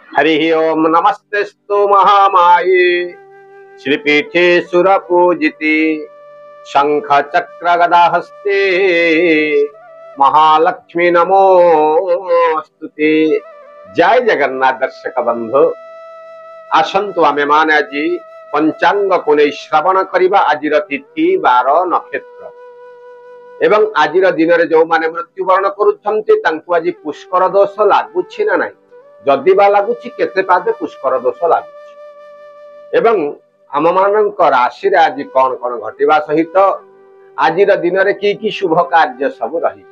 हरि ओम नमस्तेस्तु महामाये श्रीपीठे सुरपूजिते शंख चक्र गदा हस्ते महालक्ष्मी नमोस्तुते। जय जगन्नाथ दर्शक बंधु आसंतु आमे माने आजी पंचांग को नहीं श्रवण करिबा। आजिर तिथि बार नक्षत्र एवं आजिर दिन रे जो माने मृत्युवरण करुछन्ति तांकु आजी पुष्कर दोष लागुछि ना नाही, जदि बा लागुछि केते पादे पुष्कर दोष लागुछि एवं आम मानक राशि रे आज कौन कौन घटिबा सहित आजिर दिन रे की शुभ कार्य सब रही।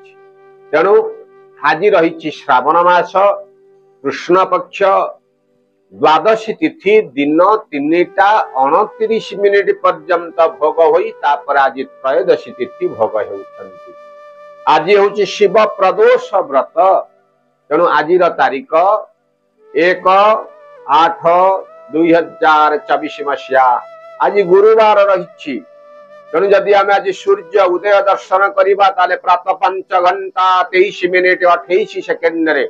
तेणु आज रही श्रावण मास कृष्ण पक्ष द्वादशी तिथि दिन 3टा 29 पर्यंत भोग होई तापर आज त्रयोदशी तिथि भोग होउछन्ति। आज होउछि शिव प्रदोष व्रत। तेणु आजिर तारीख 1/8/2024 मसीहा आज गुरुवार रही। तेणु जदि आम आज सूर्य उदय दर्शन करिबा ताले प्रातः 5 घंटा 23 मिनिट 28 सेकेंड रे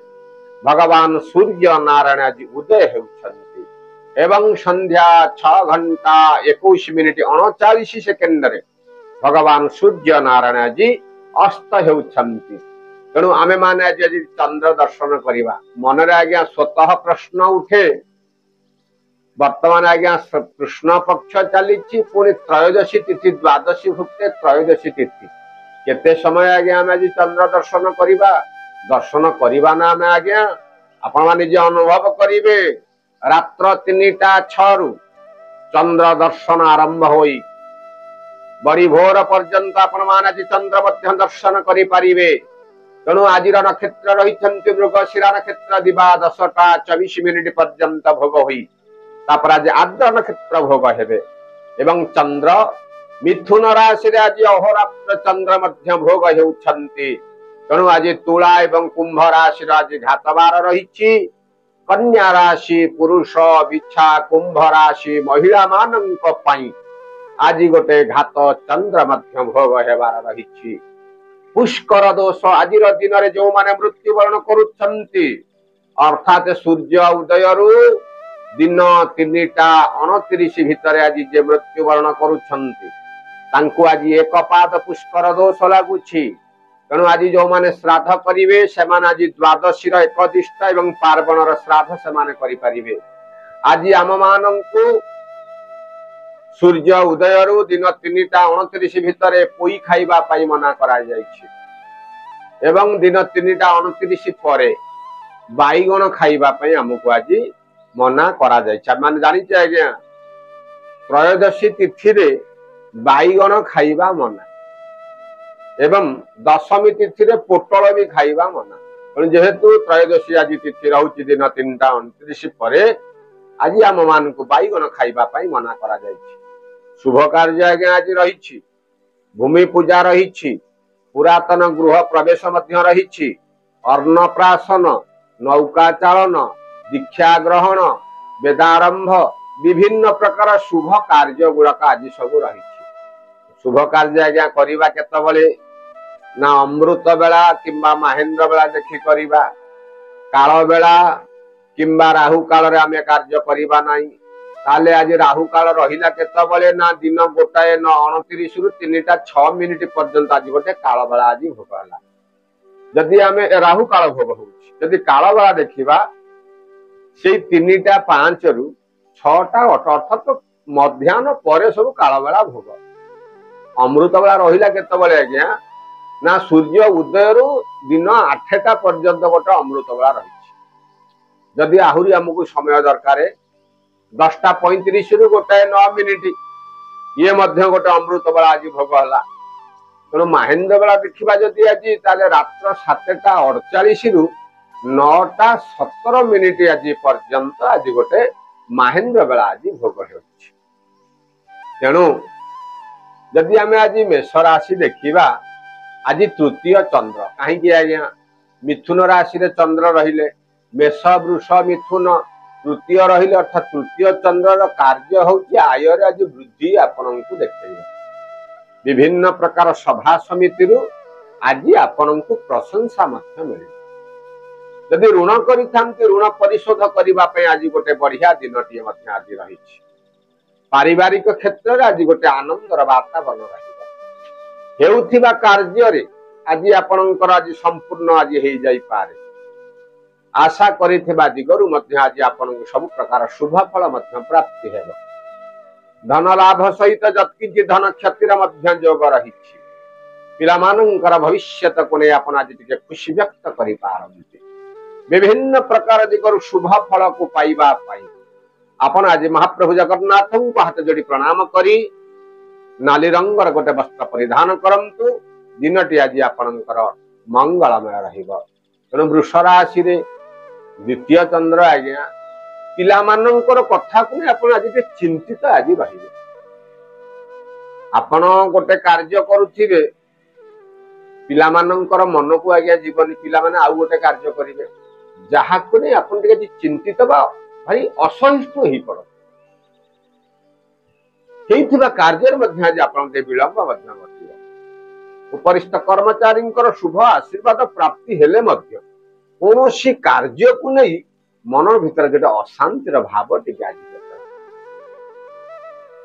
भगवान सूर्य नारायण आज उदय होउछन्ति एवं संध्या 6 घंटा 21 मिनिट 39 सेकेंड रे भगवान सूर्य नारायण आज अस्त होउछन्ति। तेणु आमे माने आज चंद्र दर्शन करिबा। मनरे आज्ञा स्वतः प्रश्न उठे, वर्तमान आज्ञा कृष्ण पक्ष चली पुणी त्रयोदशी तिथि द्वादशी भुक्ते त्रयोदशी तिथि केते समय आज्ञा आमे आज चंद्र दर्शन करिबा। दर्शन करिबा ना आमे आज्ञा आपण माने जे अनुभव करिवे रात्र 3टा 6 चंद्र दर्शन आरंभ होई बड़ी भोर पर्यंत आपण माने आज चंद्र मध्य दर्शन करि परिबे। तेणु आज नक्षत्र रही मृगशिरा नक्षत्र दिवा 10टा 24 मिनिट पर्यंत भोग हुई तापर आज आद्र नक्षत्र भोग हेबे एवं चंद्र मिथुन राशि रे आज अहोरात्र चंद्र मध्य भोग हेउछन्ति। तेणु आज तुला एवं कुंभ राशि आज घातवार रही। कन्या राशि पुरुष बिछा कुंभ राशि महिला मानक पई आज गोटे घात चंद्र मध्य भोग हेबार रही। पुष्कर दोष आज दिन रे जो माने मृत्युवरण करुछन्ति अर्थात सूर्य उदय रु दिन 3टा 29 भितर आज जे मृत्युवरण करुछन्ति तांकु आज एक पाद पुष्कर दोष लागुछि। तेणु आज जो माने श्राद्ध करिवे सेमान आज द्वादशी रो एकदिष्ट एवं पार्वण रो श्राद्ध सेमान करि परिबे। आज आम मानंकु सूर्य उदय रु दिन 3टा 29 भितर पोई खाइबा पाई मना करा जायछि एवं दिन 3टा 29 परे बाईगण खाइबा पाई हमकु आज मना करा जायछि। माने जानि छै आज्ञा त्रयोदशी तिथि रे बाईगण खाइबा मना एवं दशमी तिथि रे पोटल भी खाइबा मना। जेहेतु त्रयोदशी आज तिथि रहउछि दिन 3टा 29 परे आज आम मानकु बाईगण खाइबा पाई मना करा जायछि। शुभ कार्य आज्ञा आज रही। भूमि पूजा रही, पुरातन गृह प्रवेश मध्य रही, अन्नप्राशन नौका चालन दीक्षा ग्रहण वेदारंभ विभिन्न प्रकार शुभ कार्य गुड़ाक आज सब रही। शुभ कार्य आज्ञा करिबा केतबेले ना अमृत बेला किंबा महेंद्र बेला देखि करिबा, काल बेला किंबा राहु काल रे आमे कार्य करिबा नाही। ताले आज राहु काल रहिला केतबेले ना दिन गोटाए 29 रु 3टा 6 मिनिट पर्यंत आज गोटे काल बेला आज भोग होला। जदि आमे राहु काल भोग होउछि जदि काल बेला देखिबा सेई 3टा 5 रु 6टा 8 अर्थात मध्याह्न परे सब काल बेला भोग। अमृत बेला रहिला केतबेले आज्ञा ना सूर्य उदय रु दिन 8टा पर्यंत गोटे अमृत बेला रही। जदि आहुरी हमकु समय दरकार 10टा 35 रु गोटाए 9 मिनिट ये मध्य गोटे अमृत बेला आज भोग होला। तेणु महेंद्र बेला देखा जदि आज ताले रात्र 7टा 48 रु 9टा 17 मिनिट आज पर्यंत आज गोटे महेंद्र बेला आज भोग होउछि। तेणु जदि आमे आज मेष राशि देखिबा आज तृतीय चंद्र कहीं आज्ञा मिथुन राशि रे चंद्र रहिले मेष वृष मिथुन तृतीय रहिले अर्थात तृतीय चंद्र कार्य होउछि आय रे आज वृद्धि आपनकु देखैबे। विभिन्न प्रकार सभा समिति रु आज आपनकु प्रशंसा मध्य मिले। जदि ऋण करिथांती ऋण परिशोध करबा पई आज गोटे बढ़िया दिनटी मध्य आज रहिछि। पारिवारिक क्षेत्र रे आज गोटे आनंदर वातावरण रहिबो। हेउथिबा कार्य रे आज आपणकर आज संपूर्ण आज हे जाई पारे। आशा करिथिबा दिगरु मध्य आज आपनको सब प्रकार शुभ फल मध्य प्राप्ति हेबो। धन लाभ सहित जत्किंची धन क्षतिर मध्य जोग रहिछि। पिलामानंकर भविष्यत को नै आपण आज टिके खुशी व्यक्त करि पारंती। विभिन्न प्रकार दिगरु शुभ फल को पाइबा पाई आपण आज महाप्रभु जगन्नाथ को हाथ जोड़ी प्रणाम करी नाली रंगर गोटे वस्त्र परिधान करंतु। दिनटी आज आपणकर मंगलमय रहिबो। तेणु वृष राशि रे द्वितीय चंद्र आज्ञा पिलामानंकर कथा को आपण आज चिंतित आज रहिबे। आपण गोटे कार्य करुथिबे पिलामानंकर मन को आज्ञा जीवन पिला माने आउ गोटे कार्य करिवे जहा को नै आपण टिके चिंतित बा भाई असहिष्णु ही पड़ हेइथिबा कार्य मध्य आज आपण दे विलंब मध्य घटिबो। उपरिष्ठ कर्मचारींकर शुभ आशीर्वाद प्राप्ति हेले मध्य कोनोसी कार्य को नै मन भीतर जेटा अशांतिर भाव टिके आज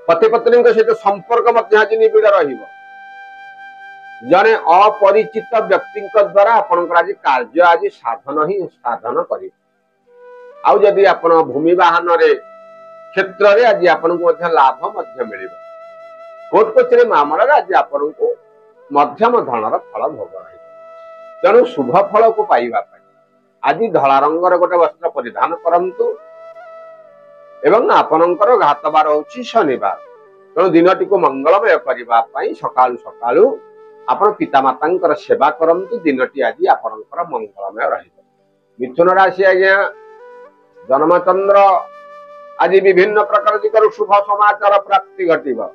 पति पत्नी सहित संपर्क मध्य आज निबिड़ रहिबो। जने अपरिचित व्यक्ति द्वारा आपणकर आज कार्य आज साधन ही साधन करिवे। आउ जदि आपण भूमि वाहन रे क्षेत्र रे आज आपण को मध्य लाभ मध्य मिलिबो। कोर्ट कचेरी मामला रे आज आपण को मध्यम धनर फल भोग रहिबो। तेणु शुभ फल को पाइबा पाई आज धला रंगर गोटे वस्त्र परिधान करंतु एवं आपणकर घातबार होछि शनिवार। तेणु दिनटी को मंगलमय करबा पाई सकाळु सकाळु आपण पितामातांकर सेवा करंतु। दिनटी आज आपणकर मंगलमय रहिबो। मिथुन राशि आज्ञा जन्मचंद्र आज विभिन्न प्रकार दिकर शुभ समाचार प्राप्ति घटिबो।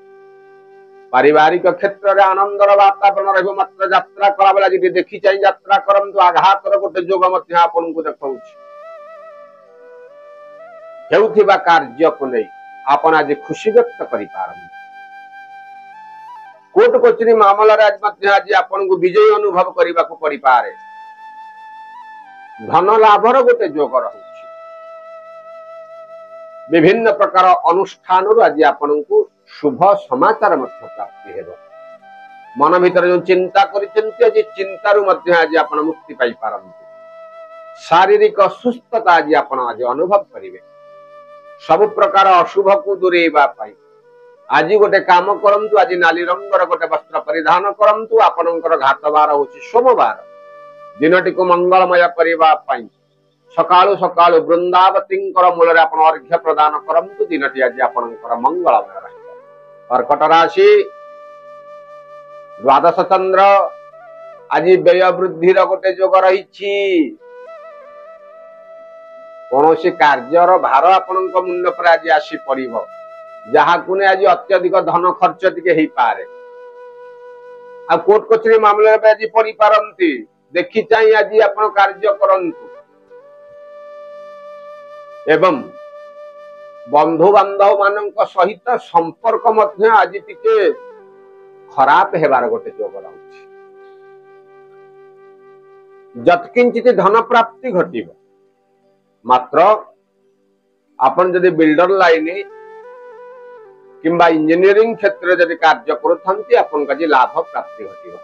पारिवारिक क्षेत्र रे आनंदर वातावरण रहिबो। मात्र यात्रा कला बेला जदि देखि चाहि यात्रा करंतु आघातर गोटे जोग मध्य आपन को देखौछि। हेउथिबा कार्य को नै आपन आज खुशी व्यक्त करि पारन। कोर्ट कचेरी मामला रे आज मध्य आज आपन को विजय अनुभव करिबा को परि पारे। धन लाभर गोटे जोग रहुछि। विभिन्न प्रकार अनुष्ठान आज आपण को शुभ समाचार मध्य प्राप्ति हेबो। मन भीतर जो चिंता करिसेंती आज चिंतारु मध्य आज आपण मुक्ति पाई पारंती। शारीरिक सुस्थता आज आपण आज अनुभव करिवे। सब प्रकार अशुभ को दूरेबा पाई आज गोटे काम करंतु। आज नाली रंगर गोटे वस्त्र परिधान करंतु। आपणकर घातबार होछि सोमवार। दिनटी को मंगलमय करिबा पाई सकाळु सकाळु वृंदावतींकर मूल आपण अर्घ्य प्रदान करंतु। दिनटी आज आपणकर मंगलमय रहिबो। कर्कट राशि द्वादश चंद्र आज व्यय वृद्धिर गोटे जोग रहिछि। कोनोसी कार्यर भार आपणक मुंड पर आज आसी पड़िबो जहा कुने आज अत्यधिक धन खर्च टिके हेई पारे। आ कोर्ट कचेरी मामला पे आज पड़ी पारंती। देखि चाहि आज आपण कार्य करंतु एवं बंधु बांधव मानक सहित संपर्क मध्य आज टिके खराब हेबार गोटे जोग रहउछि। जत्किंचित धन प्राप्ति घटिबो। मात्र आपण जदि बिल्डर लाइन किंबा इंजीनियरिंग क्षेत्र जदि कार्य करूथंती आपण का लाभ प्राप्ति घटिबो।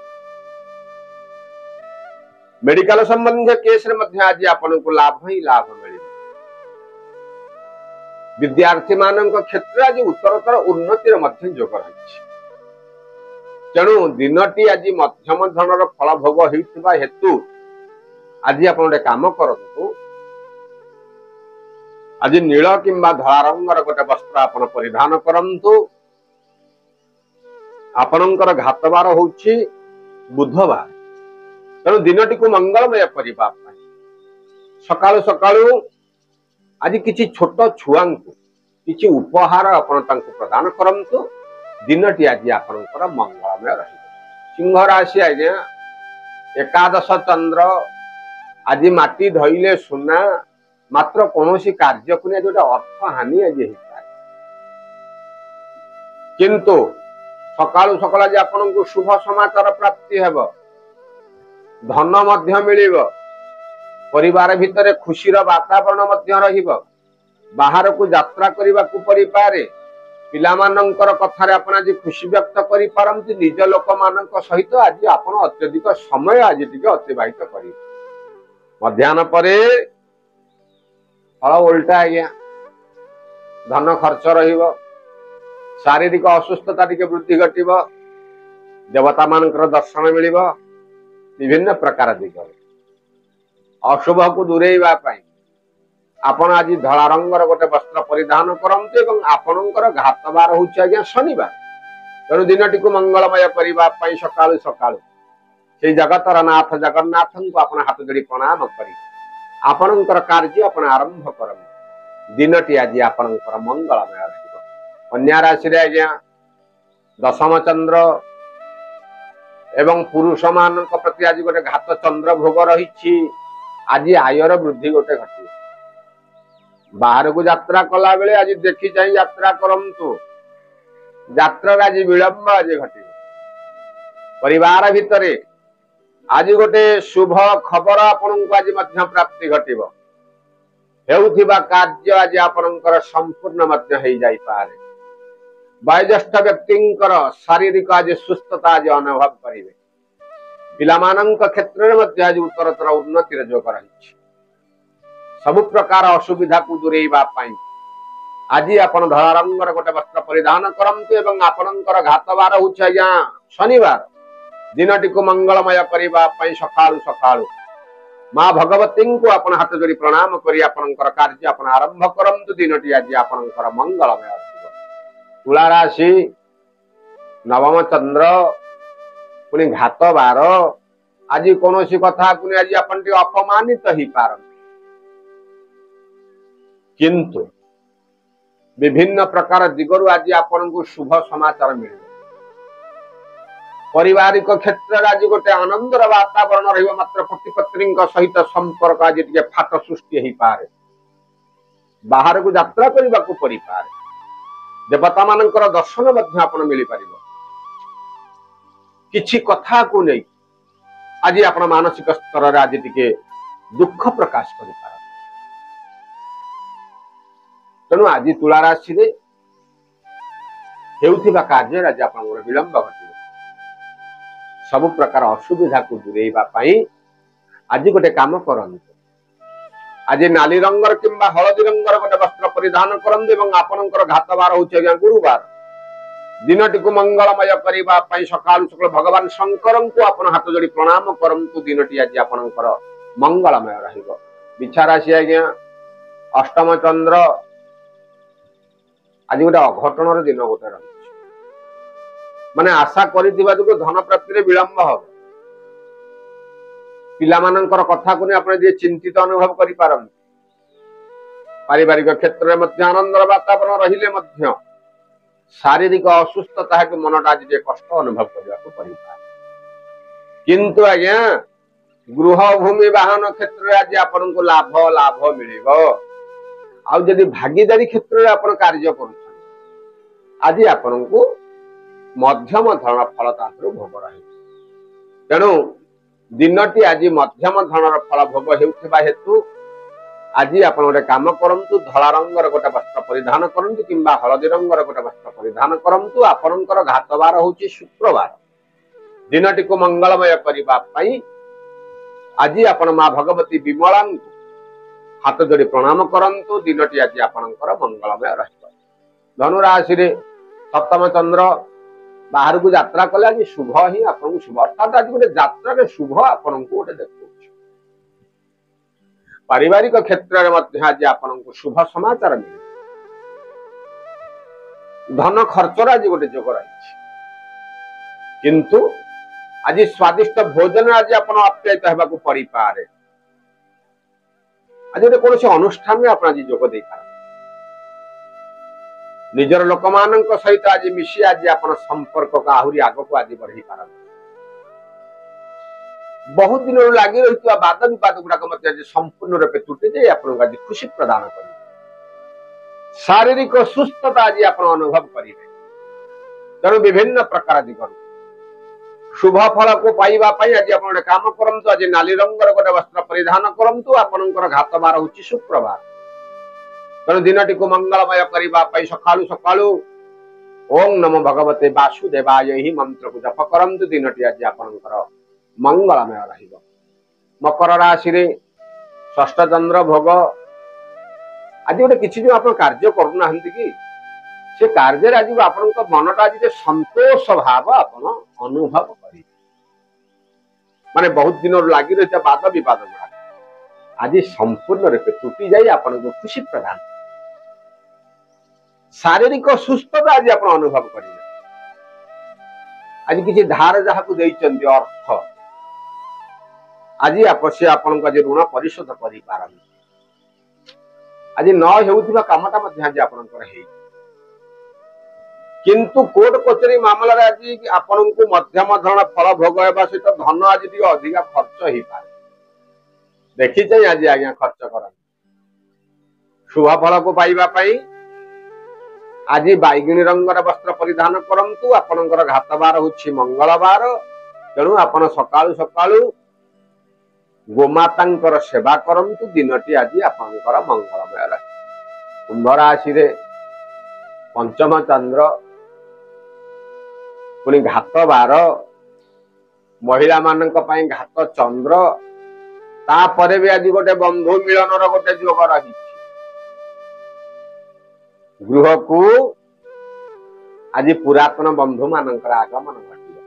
मेडिकल संबंधी केस रे मध्य आज आपण को लाभ ही लाभ मिलिबो। विद्यार्थी मानक क्षेत्र आज उत्तरोत्तर उन्नतिर मध्य जोग रहिछि। तेणु दिनटी आज मध्यम धनर फल भोग हेउथिबा हेतु आज आपण गोटे काम करंतु। आज नील किंबा धला रंगर गोटे वस्त्र आपण परिधान करंतु। आपणकर घातबार होछि बुधवार। तेणु दिनटी को मंगलमय करिबा पाई सकाळु सकाळु आज किछि छोट छुआ किछि उपहार आपण तांको प्रदान करंतु। दिनटी आज आपणकर मंगलमय रहिबो। सिंह राशि आज्ञा एकादश चंद्र आज माटी धइले सुना। मात्र कोनोसी कार्य को जोटा अर्थ हानि आज हेता किंतु सकाळु सकाळ जे आपण को शुभ समाचार प्राप्ति हेबो। धन मध्य मिलिबो। परिवार भितर खुशीर वातावरण मध्य रहिबो बाहर को यात्रा करने को पड़ी पारे पिलामानंकर कथार आपण आज खुशी व्यक्त करि पारंती निज लोक मानक सहित आज आपण अत्यधिक समय आज टिके अतिबाहित करिवे मध्याह्न परे फल उल्टा आज्ञा धन खर्च रहिबो शारीरिक असुस्थता टिके वृद्धि घटिबो देवता मानकर दर्शन मिलिबो विभिन्न प्रकार दिग अशुभ को दूरेइबा पई आपण आज धला रंगर गोटे वस्त्र परिधान करंतु एवं आपणकर घात बार होउछ आज्ञा शनिवार तेणु दिनटी को मंगलमय करबा पई सकाळु सकाळु से जगतर नाथ जगन्नाथ को आपण हाथ जोड़ी प्रणाम करी आपणकर कार्य आपण आरंभ करम दिनटी आज आपणकर मंगलमय रहिबो कन्या राशि रे आज्ञा दशम चंद्र एवं पुरुष मानक प्रति आज गोटे घात चंद्र भोग रही आज आयर वृद्धि गोटे घटी बाहर को यात्रा कला बेले आज देखी चाहिए यात्रा करंतु यात्रा आज विलंब आज घटी परिवार भितर आज गोटे शुभ खबर आपण को आज मध्य प्राप्ति घटिबो हेउथिबा कार्य आज आपणकर संपूर्ण मध्य हो जाई पारे वयोज्येष्ठ व्यक्तिंकर शारीरिक आज सुस्थता आज अनुभव करिवे पिलामानंक क्षेत्र में मध्य आज उत्तरतर उन्नतिर जोग रही सबु प्रकार असुविधा को दूरेइबा पाई आज आपण धला रंगर गोटे वस्त्र परिधान करंतु एवं आपणकर घात बार होउछ आज्ञा शनिवार दिनटी को मंगलमय करबा पई सकाळु सकाळु मां भगवती को आपण हाथ जोड़ी प्रणाम करी आपणकर कार्य आपण आरंभ करंतु दिनटी आज आपणकर मंगलमय होइबो तुला राशि नवम चंद्र पुनी घात बार आज कोनोसी कथा को आज आपण टी अपमानित ही पारन किंतु विभिन्न प्रकार दिगरु आज आपन को शुभ समाचार मिले पारिवारिक क्षेत्र आज गोटे आनंदर वातावरण रहिबो मात्र पति पत्नी सहित संपर्क आज टिके फाट सृष्टि ही पारे बाहर को यात्रा करबा को पड़ी पारे देवता मानकर दर्शन मध्य आपन मिली परिबो किछि कथा को नै आज आपन मानसिक स्तर रे आज टिके दुख प्रकाश करि पारे तेणु आज तुला राशि रे हेउथिबा कार्य आज आपन विलंब घटिबो सब प्रकार असुविधा को दूरेइबा पई आज गोटे काम करंतु आज नाली रंगर किंबा हलदी रंगर गोटे वस्त्र परिधान करंतु एवं आपनकर घात बार होउछ आज्ञा गुरुवार दिनटी को मंगलमय करबा पई सकाळु सकाळ भगवान शंकर को आपन हाथ जोड़ी प्रणाम करंतु दिनटी आज आपनकर मंगलमय रहिबो बिछा राशि आज्ञा अष्टम चंद्र आज गोटे अघटन दिन गोटे रही माने आशा करिथिबा जो धन प्राप्ति रे विलंब हो पिलामानंकर कथा को आपने जे चिंतित अनुभव करि पारन पारिवारिक क्षेत्र में मध्य आनंदर वातावरण रहिले मध्य शारीरिक असुस्थता के मनटा आज जे कष्ट अनुभव करबा को परि किंतु आज्ञा गृह भूमि वाहन क्षेत्र आज आपन को लाभ लाभ मिलिबो आ जदि भागीदारी क्षेत्र रे आपन कार्य करू आज आपन को मध्यम धरण फल ताहरु भोग रही तेणु दिनटी आज मध्यम धरण फल भोग हेउथिबा हेतु आज आपन गोटे काम करंतु धला रंगर गोटे वस्त्र परिधान करंतु किंबा हलदी रंगर गोटे वस्त्र परिधान करंतु आपनकर घात बार होउची शुक्रवार दिनटी को मंगलमय करबा पई आज आपन मां भगवती विमला हाथ जोड़ी प्रणाम करंतु दिनटी आज आपनकर मंगलमय रहिबो धनु राशि रे सप्तम चंद्र बाहर को यात्रा कले आज शुभ ही आपन शुभ अर्थात आज गोटे यात्रा रे शुभ आपन को गोटे देखो पारिवारिक क्षेत्र में मध्य आज आपन को शुभ समाचार मिले धन खर्च आज गोटे जोग रही किंतु आज स्वादिष्ट भोजन आज आपन अप्यायित हेबा को पड़ी पारे आज गोटे कौन अनुष्ठान में आप आज जोग दे पारे निजर लोक मानक सहित आज मिसी आज आपन संपर्क को आहुरी आग को आज बढ़ी पार बहुत दिन लगी रही वाद विवाद गुड़ाक आज संपूर्ण रूपे तुटे जाए आपको आज खुशी प्रदान करेंगे शारीरिक सुस्थता आज आप अनुभव करेंगे तेणु विभिन्न प्रकार दिगरु शुभ फल को पाइबा आज आप गोटे काम करंतु आज नाली रंगर गोटे वस्त्र परिधान करंतु आपनकर घात बार होची शुक्रवार तेणु दिनटी को मंगलमय करने सकालू सकालू ओम नमो भगवते वासुदेवाय ही मंत्र को जप करंतु दिनटी आज आपनकर मंगलमय रहिबो। मकर राशि रे षष्ठ चंद्र भोग आज गोटे किसी जो आप कार्य करूना कि से कार्य आज आपण मनटा आज संतोष भाव आपण अनुभव कर माने बहुत दिन लगी रही वाद विवाद गुड़ा आज संपूर्ण रूपे तुटी जाए आपन को खुशी प्रदान शारीरिक सुस्थता आज आप अनुभव करेंगे। आज किसी धार जहाँ को अर्थ आज आपण ऋण परिशोध कर आज न होउथिबा कामटा मध्य आज आपनकर हे किंतु कोर्ट कचेरी मामला रे आज आपन को मध्यम धरण फल भोग हेबा सहित धन आज टी अधिक खर्च ही पारे देखि चाहिँ आज आज्ञा खर्च कर शुभ फल को पाइबा पई आज बैगणी रंगर वस्त्र परिधान करंतु आपनकर घात बार होछि मंगलवार तेणु आपण सकाळु सकाळु गोमातांकर सेवा करंतु दिनटी आज आपनकर मंगलमय रहे। कुंभ राशि रे पंचम चंद्र पुणी घात बार महिला मानक पई घात चंद्र तापरे भी आज गोटे बंधु मिलन गोटे जोग रही गृह को आज पुरातन बंधु मानकर आगमन घटिबा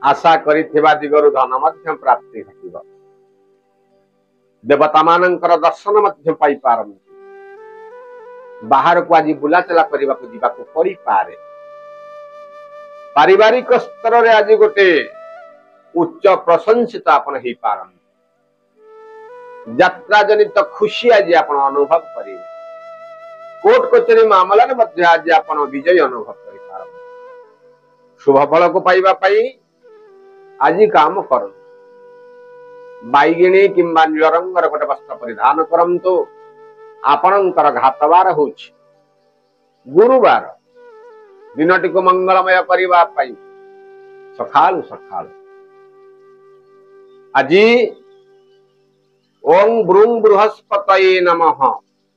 आशा करिथिबा दिगरु धन मध्य प्राप्ति घटिबा देवता मानकर दर्शन मध्य पाई पारंती बाहर को आज बुलाचला करने को जीवा को पड़ी पारे पारिवारिक स्तर रे आज गोटे उच्च प्रशंसित आपण ही पारंती यात्रा जनित खुशी आज आपण अनुभव करेंगे कोर्ट कचेरी मामला रे मध्य आज आपण विजय अनुभव करि पारंती शुभ फल को पाइबा पई आज काम करु बैगिणी किंबा नील रंगर गोटे वस्त्र परिधान करंतु आपणकर घातबार होछि गुरुवार दिनटी को मंगलमय करबा पई सकाल सकाल आज ओम ब्रूं बृहस्पतये नमः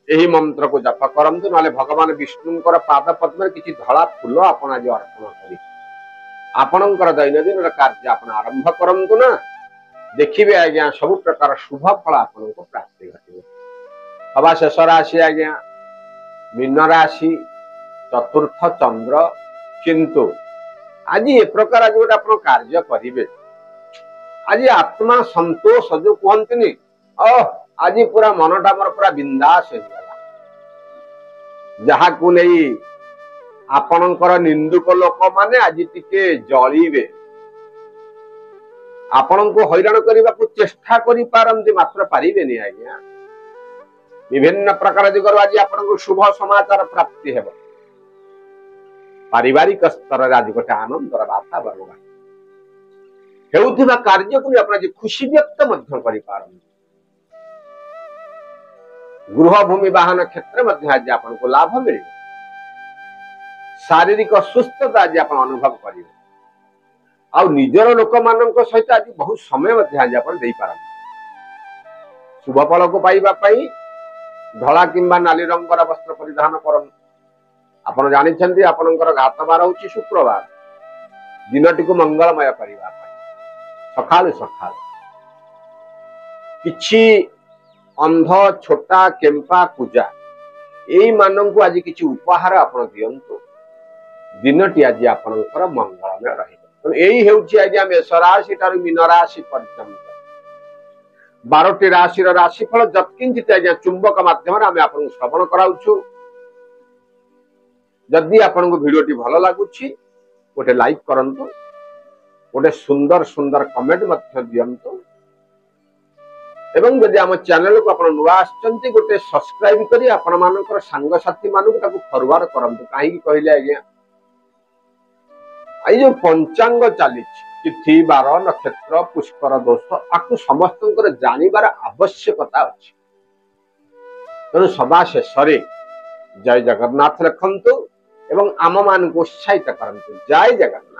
यही मंत्र को जप करंतु नाले भगवान विष्णुंकर पाद पद्म किछि धला फूल आपण आज अर्पण करि आपणकर दैनंदिन कार्य आपण आरंभ करंतु ना देखिबे आज्ञा सब प्रकार शुभ फल आपण को प्राप्ति घटिबे। हवा शेष राशि आज्ञा मीन राशि चतुर्थ चंद्र किंतु आज ए प्रकार आज गोटे आपण कार्य करिवे आज आत्मा संतोष जो कहतनी आज पूरा मनटा मोर पूरा बिंदास हो गला जहा को नहीं आपणकर निंदुक लोक माने आज टिके जळीबे आपण को हैरान करने को चेष्टा करि पारंती मात्र पारिबेनी आज्ञा विभिन्न प्रकार दिगरु आज आपण को शुभ समाचार प्राप्ति हेबो पारिवारिक स्तर रे आज गोटे आनंदर वातावरण हेउथिबा कार्य को आपण आज खुशी व्यक्त मध्य करि पारंती गृह भूमि वाहन क्षेत्र मध्य आज आपण को लाभ मिले शारीरिक सुस्थता आज आपण अनुभव करिवे आ निजर लोक मानक सहित आज बहुत समय मध्य आज आपण देई पारंती शुभ फल को पाइबा पई धला किंबा नाली रंगर वस्त्र परिधान करन आपण जानिछंती आपनकर घात बार होची शुक्रवार दिनटी को मंगलमय करिबा पई सकाल सकाल किछि अंध छोटा केम्पा पूजा एई मानन को आज किछि उपहार आपण दियंतु दिनटी आज आपनकर मंगलमय रहिबो एई हेउची आज मेष राशि ठारू मीन राशि पर्यंत 12टी राशि राशिफल जत्किंचित आज चुंबक माध्यम आम आपन श्रवण कराउछु जदि आपन को वीडियोटी भलो लागुछि गोटे लाइक करंतु गोटे सुंदर सुंदर कमेंट मध्य दियंतु एवं जदि आम चैनल को आपण नुआ आछंती गोटे सब्सक्राइब करी आपण मानकर संग साथी मानक ताको फॉरवर्ड करंतु काहे कि कहले आज्ञा आई जो पंचांग चली तिथि बार नक्षत्र पुष्कर दोष आपको समस्त जानिबार आवश्यकता अच्छी तेणु सभा शेष जय जगन्नाथ लिखंतु एवं आम मान को उत्साहित करंतु जय जगन्नाथ।